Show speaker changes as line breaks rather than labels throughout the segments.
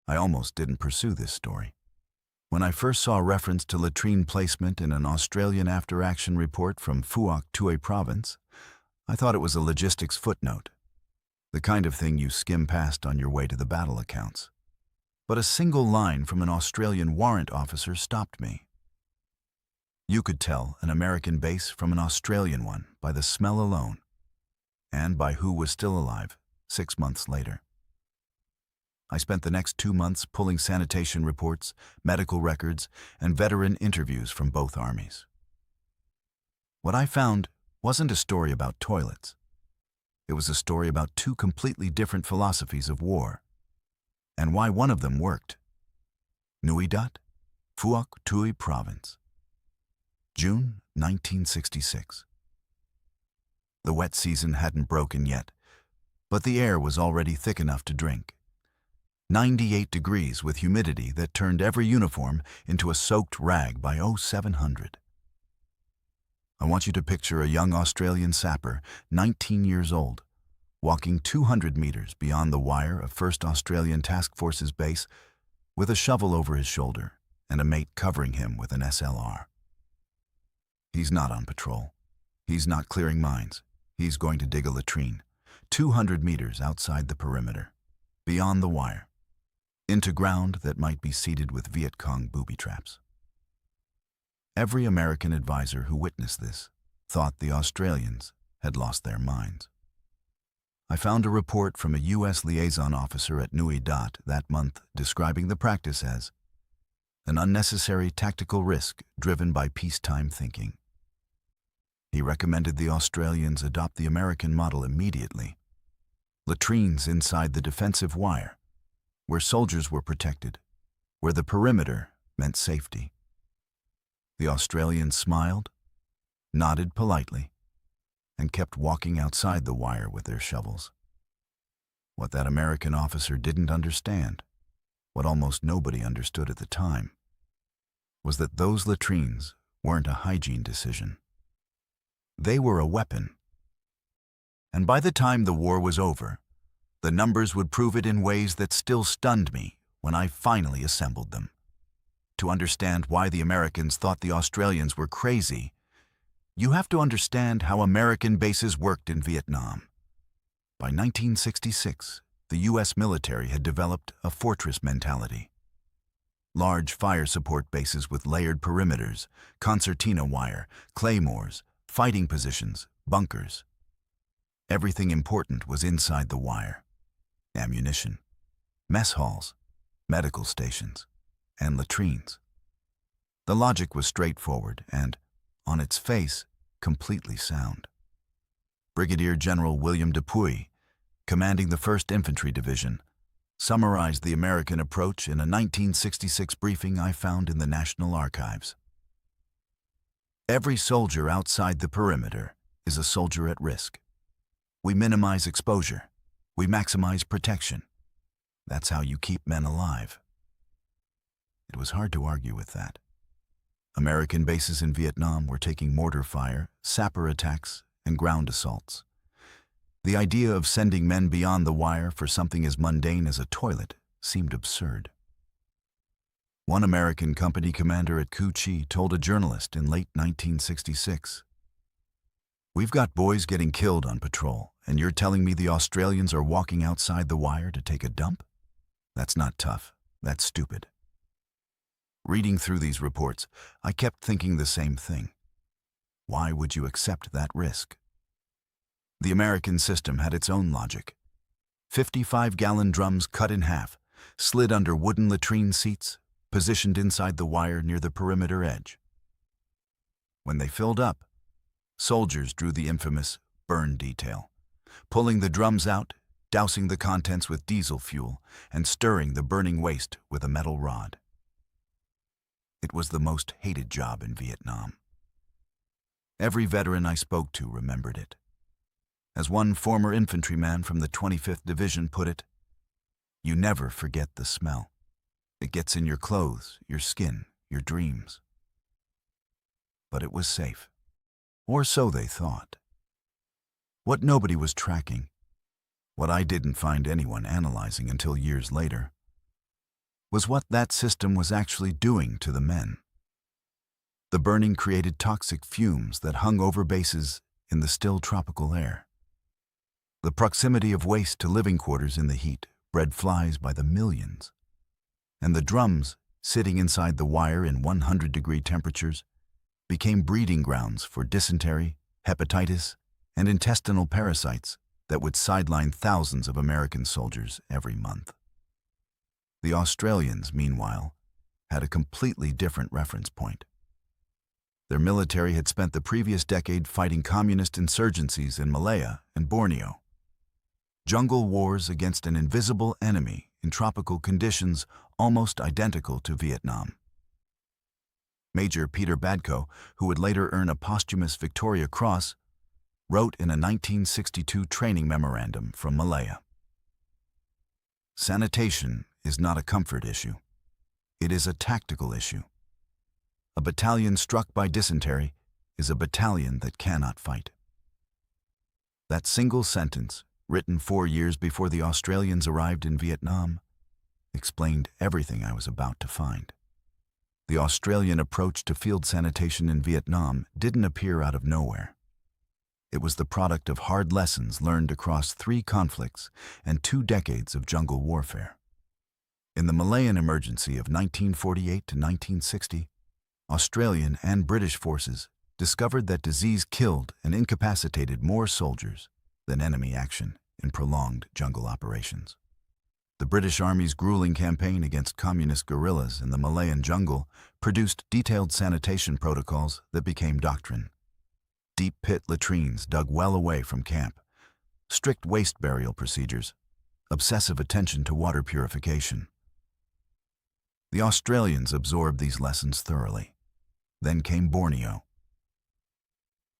I almost didn't pursue this story. When I first saw reference to latrine placement in an Australian after-action report from Phuoc, province, I thought it was a logistics footnote, the kind of thing you skim past on your way to the battle accounts. But a single line from an Australian warrant officer stopped me. You could tell an American base from an Australian one by the smell alone, and by who was still alive 6 months later. I spent the next 2 months pulling sanitation reports, medical records, and veteran interviews from both armies. What I found wasn't a story about toilets. It was a story about two completely different philosophies of war, and why one of them worked. Nui Dat, Phuoc Tui Province, June 1966. The wet season hadn't broken yet, but the air was already thick enough to drink. 98 degrees with humidity that turned every uniform into a soaked rag by 0700. I want you to picture a young Australian sapper, 19 years old, walking 200 meters beyond the wire of 1st Australian Task Force's base with a shovel over his shoulder and a mate covering him with an SLR. He's not on patrol. He's not clearing mines. He's going to dig a latrine, 200 meters outside the perimeter, beyond the wire, into ground that might be seeded with Viet Cong booby traps. Every American advisor who witnessed this thought the Australians had lost their minds. I found a report from a U.S. liaison officer at Nui Dat that month describing the practice as an unnecessary tactical risk driven by peacetime thinking. He recommended the Australians adopt the American model immediately. Latrines inside the defensive wire, where soldiers were protected, where the perimeter meant safety. The Australians smiled, nodded politely, and kept walking outside the wire with their shovels. What that American officer didn't understand, what almost nobody understood at the time, was that those latrines weren't a hygiene decision. They were a weapon. And by the time the war was over, the numbers would prove it in ways that still stunned me when I finally assembled them. To understand why the Americans thought the Australians were crazy, you have to understand how American bases worked in Vietnam. By 1966, the U.S. military had developed a fortress mentality. Large fire support bases with layered perimeters, concertina wire, claymores, fighting positions, bunkers. Everything important was inside the wire. Ammunition, mess halls, medical stations, and latrines. The logic was straightforward and, on its face, completely sound. Brigadier General William Dupuy, commanding the 1st Infantry Division, summarized the American approach in a 1966 briefing I found in the National Archives. Every soldier outside the perimeter is a soldier at risk. We minimize exposure. We maximize protection. That's how you keep men alive. It was hard to argue with that. American bases in Vietnam were taking mortar fire, sapper attacks, and ground assaults. The idea of sending men beyond the wire for something as mundane as a toilet seemed absurd. One American company commander at Cu Chi told a journalist in late 1966, "We've got boys getting killed on patrol, and you're telling me the Australians are walking outside the wire to take a dump? That's not tough. That's stupid." Reading through these reports, I kept thinking the same thing. Why would you accept that risk? The American system had its own logic. 55-gallon drums cut in half, slid under wooden latrine seats, positioned inside the wire near the perimeter edge. When they filled up, soldiers drew the infamous burn detail, pulling the drums out, dousing the contents with diesel fuel, and stirring the burning waste with a metal rod. It was the most hated job in Vietnam. Every veteran I spoke to remembered it. As one former infantryman from the 25th Division put it, "You never forget the smell. It gets in your clothes, your skin, your dreams." But it was safe. Or so they thought. What nobody was tracking, what I didn't find anyone analyzing until years later, was what that system was actually doing to the men. The burning created toxic fumes that hung over bases in the still tropical air. The proximity of waste to living quarters in the heat bred flies by the millions. And the drums, sitting inside the wire in 100-degree temperatures, became breeding grounds for dysentery, hepatitis, and intestinal parasites that would sideline thousands of American soldiers every month. The Australians, meanwhile, had a completely different reference point. Their military had spent the previous decade fighting communist insurgencies in Malaya and Borneo. Jungle wars against an invisible enemy in tropical conditions almost identical to Vietnam. Major Peter Badco, who would later earn a posthumous Victoria Cross, wrote in a 1962 training memorandum from Malaya. Sanitation is not a comfort issue. It is a tactical issue. A battalion struck by dysentery is a battalion that cannot fight. That single sentence, written 4 years before the Australians arrived in Vietnam, explained everything I was about to find. The Australian approach to field sanitation in Vietnam didn't appear out of nowhere. It was the product of hard lessons learned across 3 conflicts and 2 decades of jungle warfare. In the Malayan emergency of 1948 to 1960, Australian and British forces discovered that disease killed and incapacitated more soldiers than enemy action in prolonged jungle operations. The British Army's grueling campaign against communist guerrillas in the Malayan jungle produced detailed sanitation protocols that became doctrine. Deep pit latrines dug well away from camp, strict waste burial procedures, obsessive attention to water purification. The Australians absorbed these lessons thoroughly. Then came Borneo.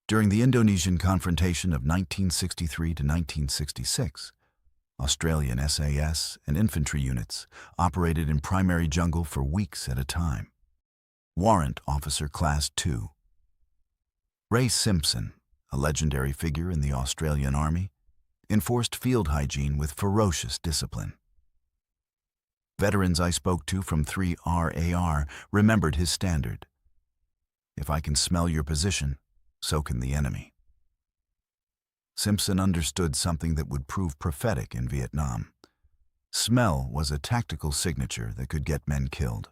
During the Indonesian confrontation of 1963 to 1966, Australian SAS and infantry units operated in primary jungle for weeks at a time. Warrant Officer Class 2. Ray Simpson, a legendary figure in the Australian Army, enforced field hygiene with ferocious discipline. Veterans I spoke to from 3RAR remembered his standard. If I can smell your position, so can the enemy. Simpson understood something that would prove prophetic in Vietnam. Smell was a tactical signature that could get men killed.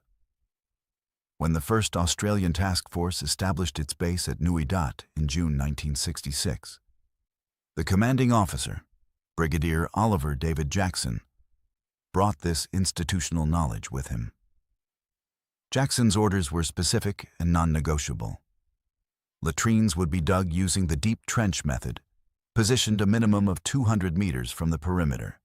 When the 1st Australian Task Force established its base at Nui Dat in June 1966, the commanding officer, Brigadier Oliver David Jackson, brought this institutional knowledge with him. Jackson's orders were specific and non-negotiable. Latrines would be dug using the deep trench method, positioned a minimum of 200 meters from the perimeter,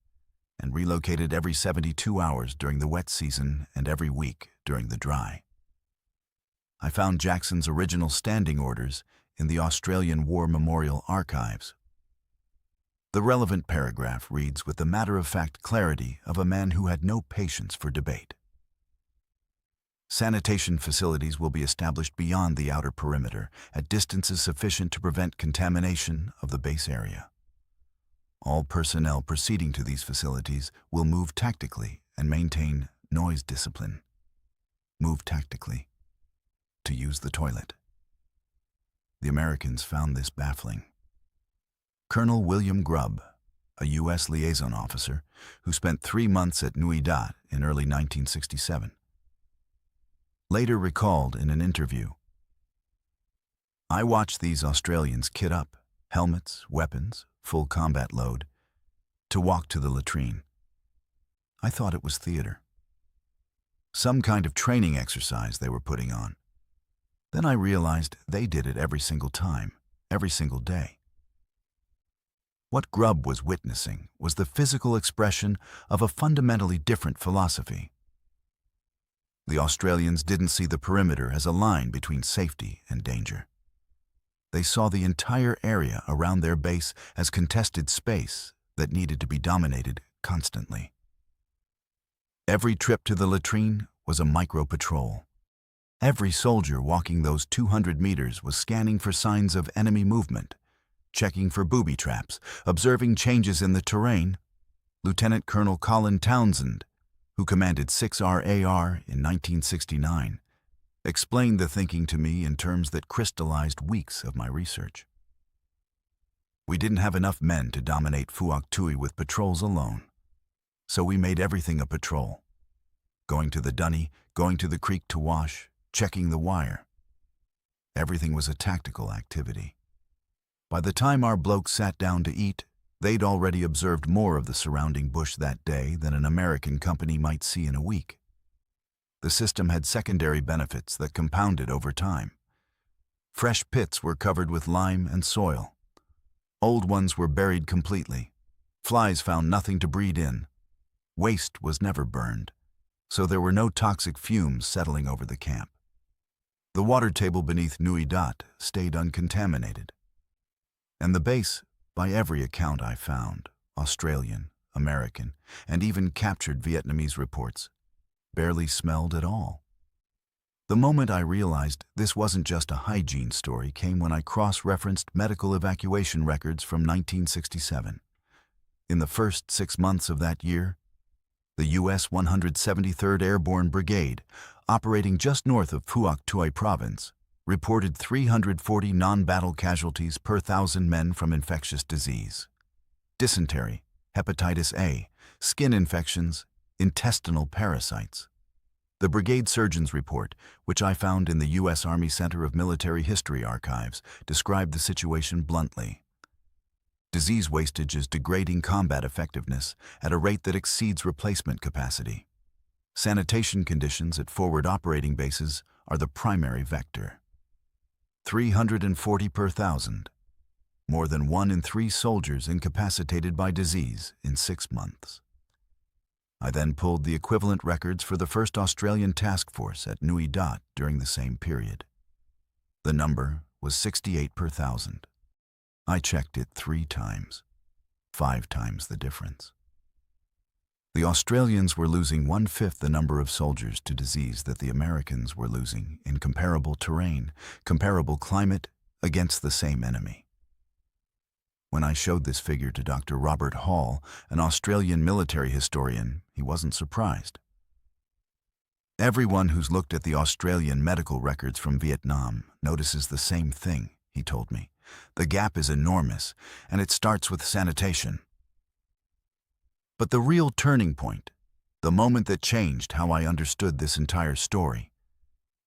and relocated every 72 hours during the wet season and every week during the dry. I found Jackson's original standing orders in the Australian War Memorial Archives. The relevant paragraph reads with the matter-of-fact clarity of a man who had no patience for debate. Sanitation facilities will be established beyond the outer perimeter at distances sufficient to prevent contamination of the base area. All personnel proceeding to these facilities will move tactically and maintain noise discipline. Move tactically. To use the toilet. The Americans found this baffling. Colonel William Grubb, a U.S. liaison officer who spent 3 months at Nui Dat in early 1967, later recalled in an interview, "I watched these Australians kit up, helmets, weapons, full combat load, to walk to the latrine. I thought it was theater. Some kind of training exercise they were putting on. Then I realized they did it every single time, every single day." What Grubb was witnessing was the physical expression of a fundamentally different philosophy. The Australians didn't see the perimeter as a line between safety and danger. They saw the entire area around their base as contested space that needed to be dominated constantly. Every trip to the latrine was a micro-patrol. Every soldier walking those 200 meters was scanning for signs of enemy movement, checking for booby traps, observing changes in the terrain. Lieutenant Colonel Colin Townsend, who commanded 6RAR in 1969, explained the thinking to me in terms that crystallized weeks of my research. We didn't have enough men to dominate Phuoc Tui with patrols alone, so we made everything a patrol. Going to the dunny, going to the creek to wash, checking the wire. Everything was a tactical activity. By the time our blokes sat down to eat, they'd already observed more of the surrounding bush that day than an American company might see in a week. The system had secondary benefits that compounded over time. Fresh pits were covered with lime and soil. Old ones were buried completely. Flies found nothing to breed in. Waste was never burned, so there were no toxic fumes settling over the camp. The water table beneath Nui Dat stayed uncontaminated. And the base, by every account I found, Australian, American, and even captured Vietnamese reports, barely smelled at all. The moment I realized this wasn't just a hygiene story came when I cross-referenced medical evacuation records from 1967. In the first 6 months of that year, the U.S. 173rd Airborne Brigade, operating just north of Phuoc Tui Province, reported 340 non-battle casualties per 1,000 men from infectious disease. Dysentery, hepatitis A, skin infections, intestinal parasites. The brigade surgeon's report, which I found in the U.S. Army Center of Military History Archives, described the situation bluntly. Disease wastage is degrading combat effectiveness at a rate that exceeds replacement capacity. Sanitation conditions at forward operating bases are the primary vector. 340 per 1,000. More than 1 in 3 soldiers incapacitated by disease in 6 months. I then pulled the equivalent records for the 1st Australian Task Force at Nui Dat during the same period. The number was 68 per 1,000. I checked it 3 times, 5 times the difference. The Australians were losing 1/5 the number of soldiers to disease that the Americans were losing in comparable terrain, comparable climate, against the same enemy. When I showed this figure to Dr. Robert Hall, an Australian military historian, he wasn't surprised. Everyone who's looked at the Australian medical records from Vietnam notices the same thing, he told me. The gap is enormous, and it starts with sanitation. But the real turning point, the moment that changed how I understood this entire story,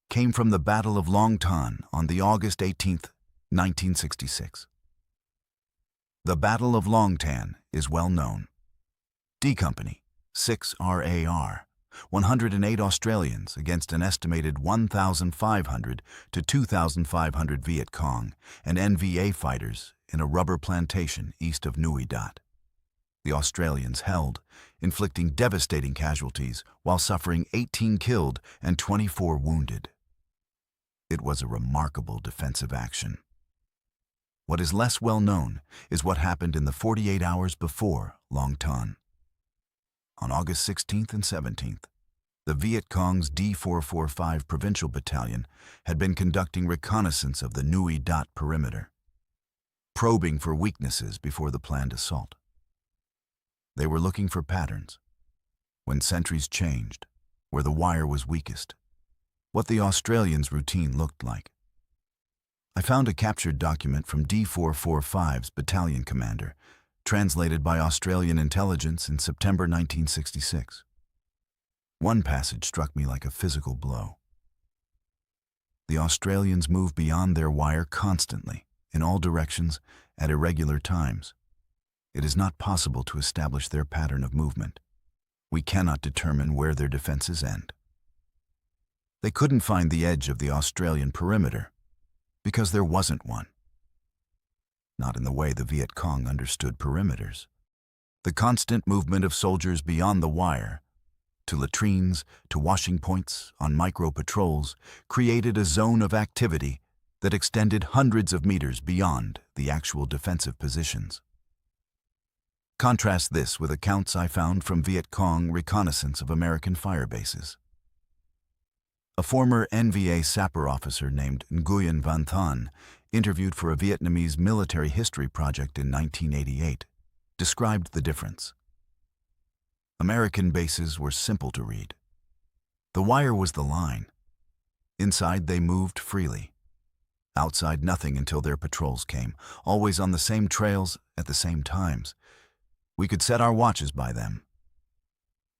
came from the Battle of Long Tan on the August 18, 1966. The Battle of Long Tan is well known. D Company, 6RAR, 108 Australians against an estimated 1,500 to 2,500 Viet Cong and NVA fighters in a rubber plantation east of Nui Dat. The Australians held, inflicting devastating casualties while suffering 18 killed and 24 wounded. It was a remarkable defensive action. What is less well known is what happened in the 48 hours before Long Tan. On August 16th and 17th, the Viet Cong's D445 Provincial Battalion had been conducting reconnaissance of the Nui Dat perimeter, probing for weaknesses before the planned assault. They were looking for patterns, when sentries changed, where the wire was weakest, what the Australians' routine looked like. I found a captured document from D445's battalion commander, translated by Australian intelligence in September 1966. One passage struck me like a physical blow. The Australians move beyond their wire constantly, in all directions, at irregular times. It is not possible to establish their pattern of movement. We cannot determine where their defenses end. They couldn't find the edge of the Australian perimeter, because there wasn't one. Not in the way the Viet Cong understood perimeters. The constant movement of soldiers beyond the wire, to latrines, to washing points, on micro-patrols, created a zone of activity that extended hundreds of meters beyond the actual defensive positions. Contrast this with accounts I found from Viet Cong reconnaissance of American fire bases. A former NVA sapper officer named Nguyen Van Than, interviewed for a Vietnamese military history project in 1988, described the difference. American bases were simple to read. The wire was the line. Inside, they moved freely. Outside, nothing until their patrols came, always on the same trails at the same times. We could set our watches by them.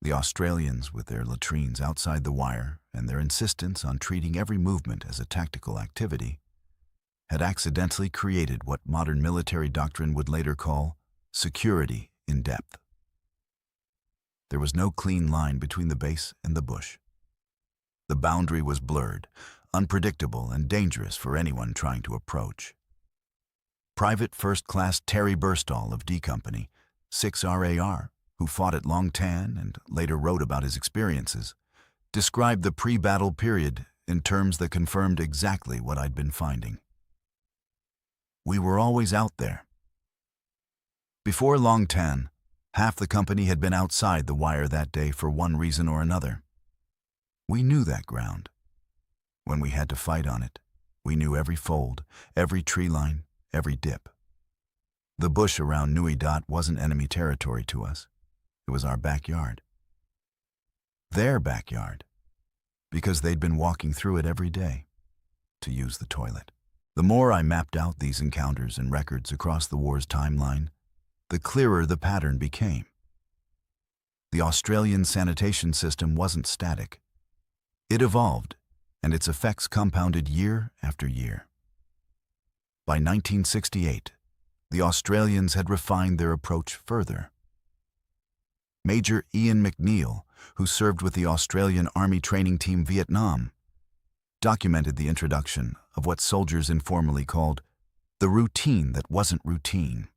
The Australians, with their latrines outside the wire and their insistence on treating every movement as a tactical activity, had accidentally created what modern military doctrine would later call security in depth. There was no clean line between the base and the bush. The boundary was blurred, unpredictable, and dangerous for anyone trying to approach. Private First Class Terry Burstall of D Company, 6 RAR, who fought at Long Tan and later wrote about his experiences, described the pre-battle period in terms that confirmed exactly what I'd been finding. We were always out there. Before Long Tan, half the company had been outside the wire that day for one reason or another. We knew that ground. When we had to fight on it, we knew every fold, every tree line, every dip. The bush around Nui Dat wasn't enemy territory to us. It was our backyard. Their backyard, because they'd been walking through it every day to use the toilet. The more I mapped out these encounters and records across the war's timeline, the clearer the pattern became. The Australian sanitation system wasn't static. It evolved, and its effects compounded year after year. By 1968, the Australians had refined their approach further. Major Ian McNeill, who served with the Australian Army Training Team Vietnam, documented the introduction of what soldiers informally called the routine that wasn't routine.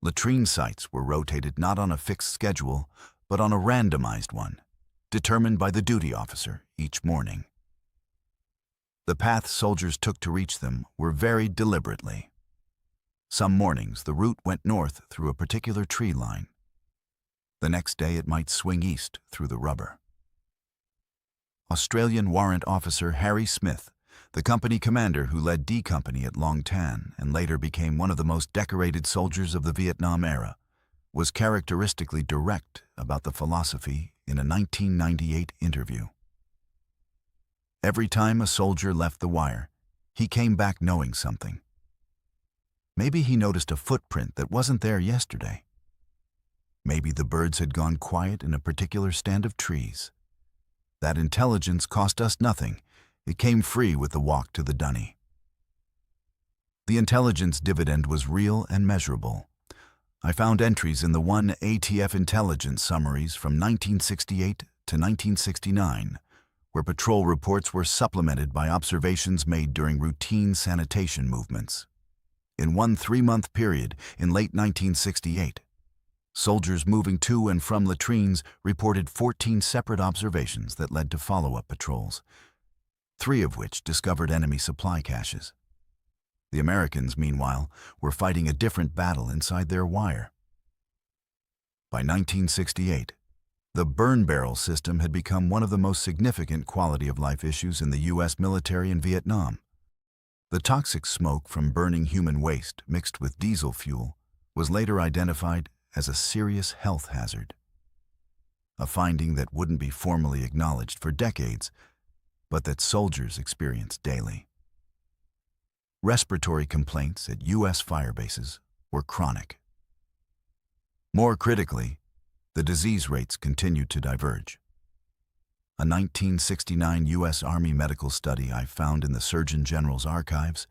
Latrine sites were rotated not on a fixed schedule, but on a randomized one, determined by the duty officer each morning. The paths soldiers took to reach them were varied deliberately. Some mornings, the route went north through a particular tree line. The next day, it might swing east through the rubber. Australian Warrant Officer Harry Smith, the company commander who led D Company at Long Tan and later became one of the most decorated soldiers of the Vietnam era, was characteristically direct about the philosophy in a 1998 interview. Every time a soldier left the wire, he came back knowing something. Maybe he noticed a footprint that wasn't there yesterday. Maybe the birds had gone quiet in a particular stand of trees. That intelligence cost us nothing. It came free with the walk to the dunny. The intelligence dividend was real and measurable. I found entries in the 1 ATF intelligence summaries from 1968 to 1969, where patrol reports were supplemented by observations made during routine sanitation movements. In one 3-month period in late 1968, soldiers moving to and from latrines reported 14 separate observations that led to follow-up patrols, 3 of which discovered enemy supply caches. The Americans, meanwhile, were fighting a different battle inside their wire. By 1968, the burn barrel system had become one of the most significant quality-of-life issues in the U.S. military in Vietnam. The toxic smoke from burning human waste mixed with diesel fuel was later identified as a serious health hazard, a finding that wouldn't be formally acknowledged for decades, but that soldiers experienced daily. Respiratory complaints at U.S. fire bases were chronic. More critically, the disease rates continued to diverge. A 1969 U.S. Army medical study I found in the Surgeon General's archives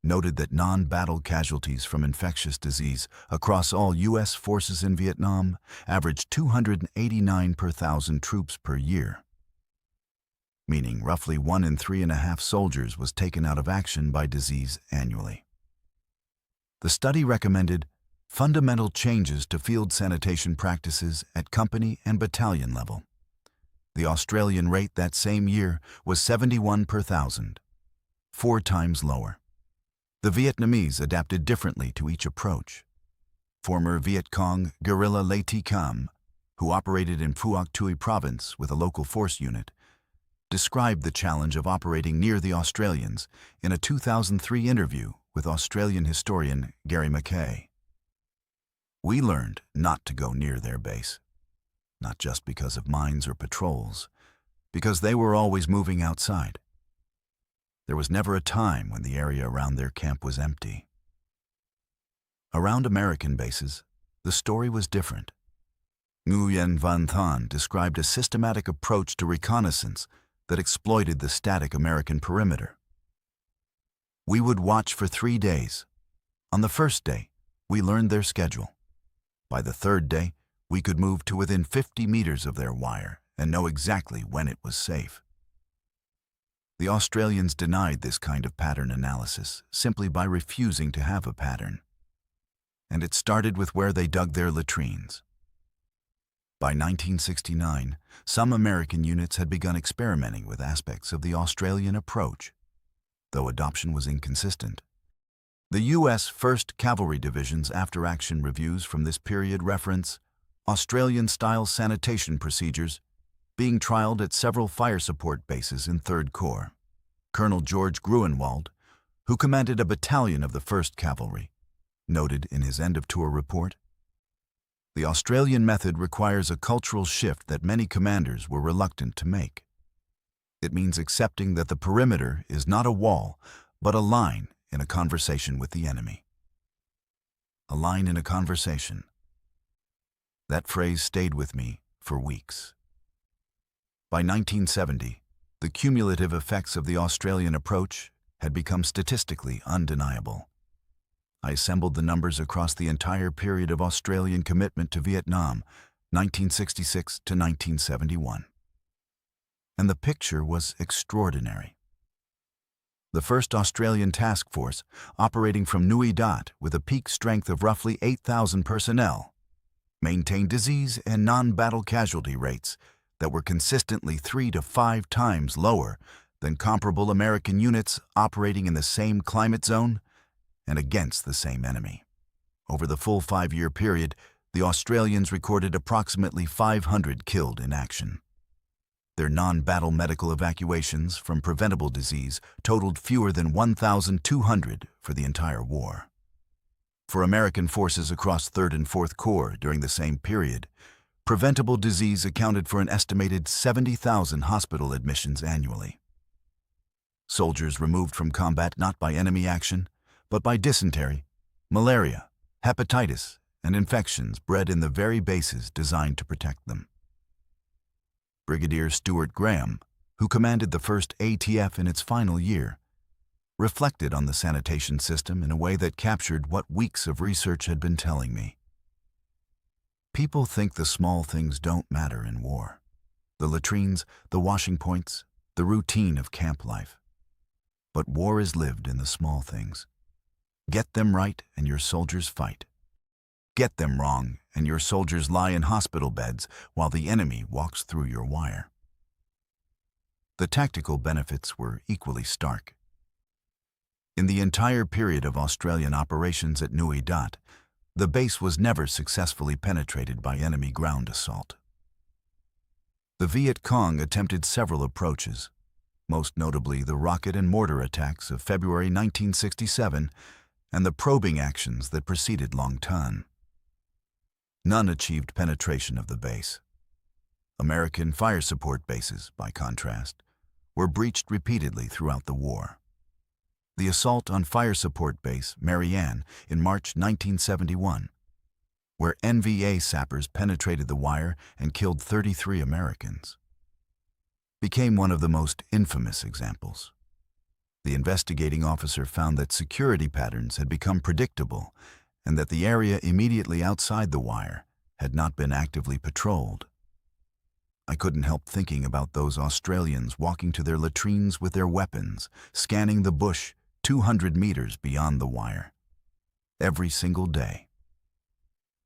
noted that non-battle casualties from infectious disease across all U.S. forces in Vietnam averaged 289 per 1,000 troops per year, meaning roughly 1 in 3.5 soldiers was taken out of action by disease annually. The study recommended fundamental changes to field sanitation practices at company and battalion level. The Australian rate that same year was 71 per 1,000, 4 times lower. The Vietnamese adapted differently to each approach. Former Viet Cong Guerrilla Latrines, who operated in Phuoc province with a local force unit, described the challenge of operating near the Australians in a 2003 interview with Australian historian Gary Mackay. We learned not to go near their base. not just because of mines or patrols, because they were always moving outside. There was never a time when the area around their camp was empty. Around American bases, the story was different. Nguyen Van Thon described a systematic approach to reconnaissance that exploited the static American perimeter. We would watch for 3 days. On the first day, we learned their schedule. By the third day, we could move to within 50 meters of their wire and know exactly when it was safe. The Australians denied this kind of pattern analysis simply by refusing to have a pattern. And it started with where they dug their latrines. By 1969, some American units had begun experimenting with aspects of the Australian approach, though adoption was inconsistent. The U.S. 1st Cavalry Division's after-action reviews from this period reference Australian-style sanitation procedures being trialed at several fire support bases in 3rd Corps. Colonel George Gruenwald, who commanded a battalion of the 1st Cavalry, noted in his end-of-tour report, "The Australian method requires a cultural shift that many commanders were reluctant to make. It means accepting that the perimeter is not a wall, but a line in a conversation with the enemy." A line in a conversation. That phrase stayed with me for weeks. By 1970, the cumulative effects of the Australian approach had become statistically undeniable. I assembled the numbers across the entire period of Australian commitment to Vietnam, 1966 to 1971. And the picture was extraordinary. The 1st Australian Task Force, operating from Nui Dat with a peak strength of roughly 8,000 personnel, maintained disease and non-battle casualty rates that were consistently 3 to 5 times lower than comparable American units operating in the same climate zone and against the same enemy. Over the full 5-year period, the Australians recorded approximately 500 killed in action. Their non-battle medical evacuations from preventable disease totaled fewer than 1,200 for the entire war. For American forces across 3rd and 4th Corps during the same period, preventable disease accounted for an estimated 70,000 hospital admissions annually. Soldiers removed from combat not by enemy action, but by dysentery, malaria, hepatitis, and infections bred in the very bases designed to protect them. Brigadier Stuart Graham, who commanded the 1st ATF in its final year, reflected on the sanitation system in a way that captured what weeks of research had been telling me. People think the small things don't matter in war. The latrines, the washing points, the routine of camp life. But war is lived in the small things. Get them right and your soldiers fight. Get them wrong and your soldiers lie in hospital beds while the enemy walks through your wire. The tactical benefits were equally stark. In the entire period of Australian operations at Nui Dat, the base was never successfully penetrated by enemy ground assault. The Viet Cong attempted several approaches, most notably the rocket and mortar attacks of February 1967 and the probing actions that preceded Long Tan. None achieved penetration of the base. American fire support bases, by contrast, were breached repeatedly throughout the war. The assault on fire support base Marianne in March 1971, where NVA sappers penetrated the wire and killed 33 Americans, became one of the most infamous examples. The investigating officer found that security patterns had become predictable and that the area immediately outside the wire had not been actively patrolled. I couldn't help thinking about those Australians walking to their latrines with their weapons, scanning the bush 200 meters beyond the wire, every single day.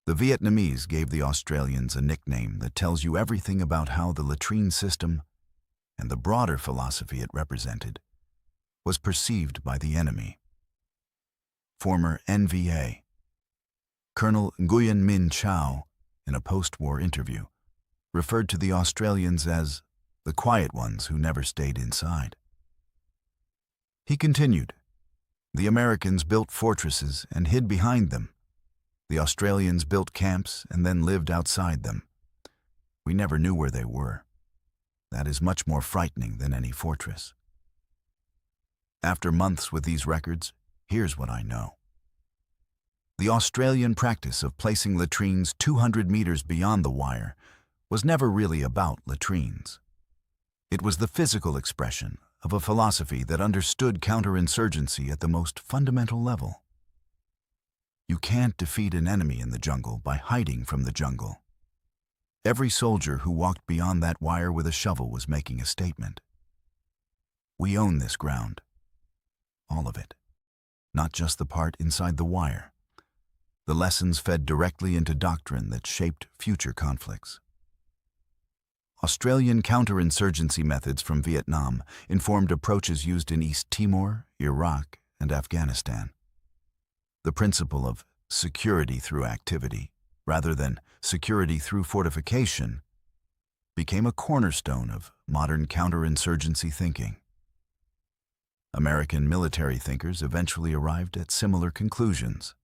The Vietnamese gave the Australians a nickname that tells you everything about how the latrine system, and the broader philosophy it represented, was perceived by the enemy. Former NVA Colonel Nguyen Min Chau, in a post-war interview, referred to the Australians as the quiet ones who never stayed inside. He continued, "The Americans built fortresses and hid behind them. The Australians built camps and then lived outside them. We never knew where they were. That is much more frightening than any fortress. After months with these records, here's what I know. The Australian practice of placing latrines 200 meters beyond the wire was never really about latrines. It was the physical expression of a philosophy that understood counterinsurgency at the most fundamental level. You can't defeat an enemy in the jungle by hiding from the jungle. Every soldier who walked beyond that wire with a shovel was making a statement. We own this ground. All of it. Not just the part inside the wire. The lessons fed directly into doctrine that shaped future conflicts. Australian counterinsurgency methods from Vietnam informed approaches used in East Timor, Iraq, and Afghanistan. The principle of security through activity, rather than security through fortification, became a cornerstone of modern counterinsurgency thinking. American military thinkers eventually arrived at similar conclusions.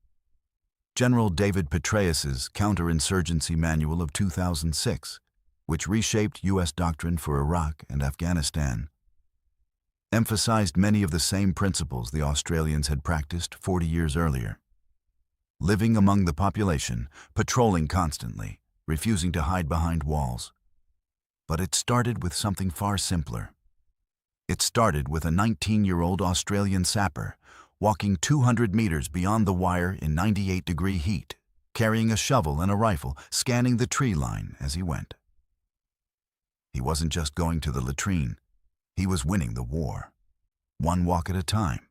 General David Petraeus's Counterinsurgency Manual of 2006, which reshaped U.S. doctrine for Iraq and Afghanistan, emphasized many of the same principles the Australians had practiced 40 years earlier. Living among the population, patrolling constantly, refusing to hide behind walls. But it started with something far simpler. It started with a 19-year-old Australian sapper walking 200 meters beyond the wire in 98-degree heat, carrying a shovel and a rifle, scanning the tree line as he went. He wasn't just going to the latrine. He was winning the war, one walk at a time.